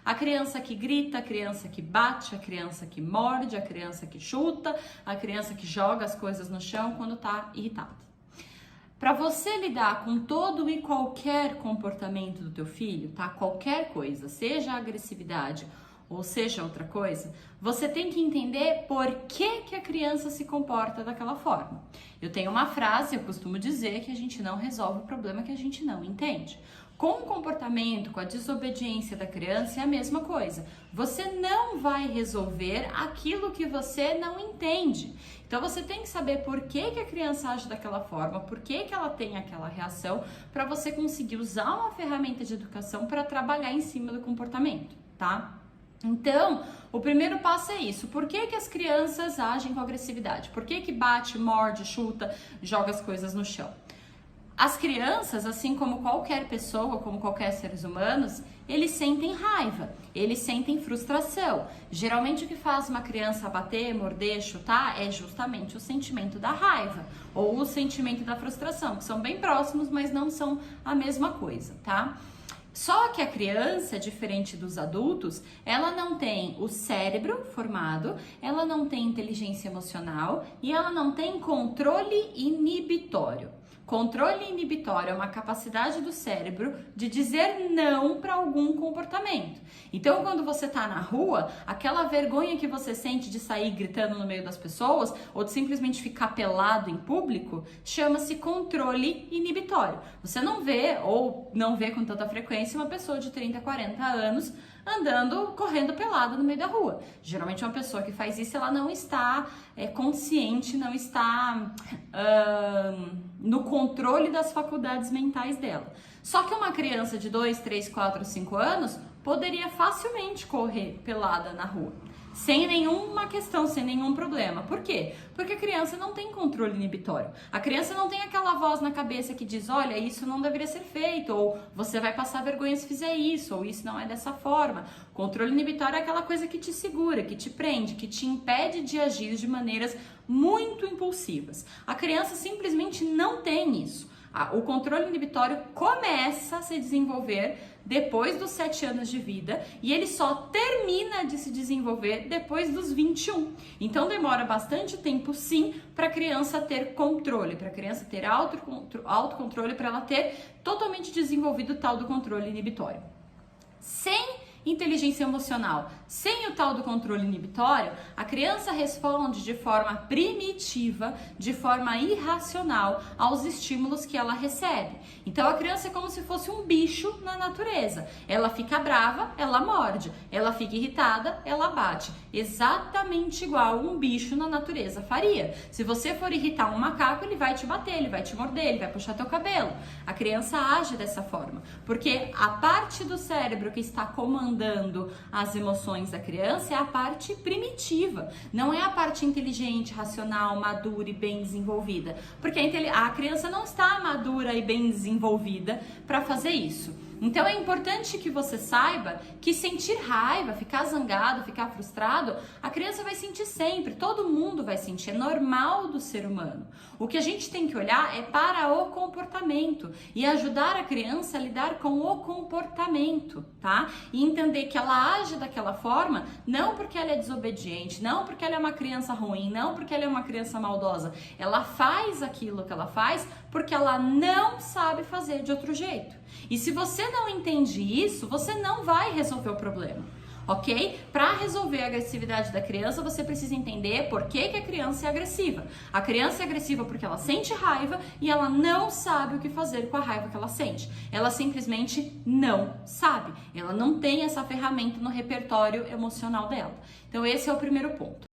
A criança que grita, a criança que bate, a criança que morde, a criança que chuta, a criança que joga as coisas no chão quando tá irritada. Para você lidar com todo e qualquer comportamento do teu filho, tá? Qualquer coisa, seja agressividade ou seja outra coisa, você tem que entender por que a criança se comporta daquela forma. Eu tenho uma frase, eu costumo dizer que a gente não resolve o problema que a gente não entende. Com o comportamento, com a desobediência da criança é a mesma coisa. Você não vai resolver aquilo que você não entende. Então você tem que saber por que a criança age daquela forma, por que ela tem aquela reação, para você conseguir usar uma ferramenta de educação para trabalhar em cima do comportamento, tá? Então, o primeiro passo é isso. Por que as crianças agem com agressividade? Por que bate, morde, chuta, joga as coisas no chão? As crianças, assim como qualquer pessoa, como qualquer seres humanos, eles sentem raiva, eles sentem frustração. Geralmente o que faz uma criança bater, morder, chutar é justamente o sentimento da raiva ou o sentimento da frustração, que são bem próximos, mas não são a mesma coisa, tá? Só que a criança, diferente dos adultos, ela não tem o cérebro formado, ela não tem inteligência emocional e ela não tem controle inibitório. Controle inibitório é uma capacidade do cérebro de dizer não para algum comportamento. Então, quando você está na rua, aquela vergonha que você sente de sair gritando no meio das pessoas ou de simplesmente ficar pelado em público, chama-se controle inibitório. Você não vê ou não vê com tanta frequência uma pessoa de 30, 40 anos andando, correndo pelada no meio da rua. Geralmente uma pessoa que faz isso, ela não está consciente, não está no controle das faculdades mentais dela. Só que uma criança de 2, 3, 4, 5 anos poderia facilmente correr pelada na rua. Sem nenhuma questão, sem nenhum problema. Por quê? Porque a criança não tem controle inibitório. A criança não tem aquela voz na cabeça que diz, olha, isso não deveria ser feito, ou você vai passar vergonha se fizer isso, ou isso não é dessa forma. Controle inibitório é aquela coisa que te segura, que te prende, que te impede de agir de maneiras muito impulsivas. A criança simplesmente não tem isso. O controle inibitório começa a se desenvolver depois dos 7 anos de vida e ele só termina de se desenvolver depois dos 21. Então demora bastante tempo sim para a criança ter controle, para a criança ter autocontrole, para ela ter totalmente desenvolvido o tal do controle inibitório. Sem inteligência emocional, sem o tal do controle inibitório, a criança responde de forma primitiva, de forma irracional aos estímulos que ela recebe. Então a criança é como se fosse um bicho na natureza. Ela fica brava, ela morde. Ela fica irritada, ela bate. Exatamente igual um bicho na natureza faria. Se você for irritar um macaco, ele vai te bater, ele vai te morder, ele vai puxar teu cabelo. A criança age dessa forma, porque a parte do cérebro que está comandando as emoções da criança é a parte primitiva, não é a parte inteligente, racional, madura e bem desenvolvida, porque a criança não está madura e bem desenvolvida para fazer isso. Então é importante que você saiba que sentir raiva, ficar zangado, ficar frustrado, a criança vai sentir sempre, todo mundo vai sentir, é normal do ser humano. O que a gente tem que olhar é para o comportamento e ajudar a criança a lidar com o comportamento, tá? E entender que ela age daquela forma, não porque ela é desobediente, não porque ela é uma criança ruim, não porque ela é uma criança maldosa. Ela faz aquilo que ela faz porque ela não sabe fazer de outro jeito. E se você não entende isso, você não vai resolver o problema, ok? Para resolver a agressividade da criança, você precisa entender por que a criança é agressiva. A criança é agressiva porque ela sente raiva e ela não sabe o que fazer com a raiva que ela sente. Ela simplesmente não sabe. Ela não tem essa ferramenta no repertório emocional dela. Então esse é o primeiro ponto.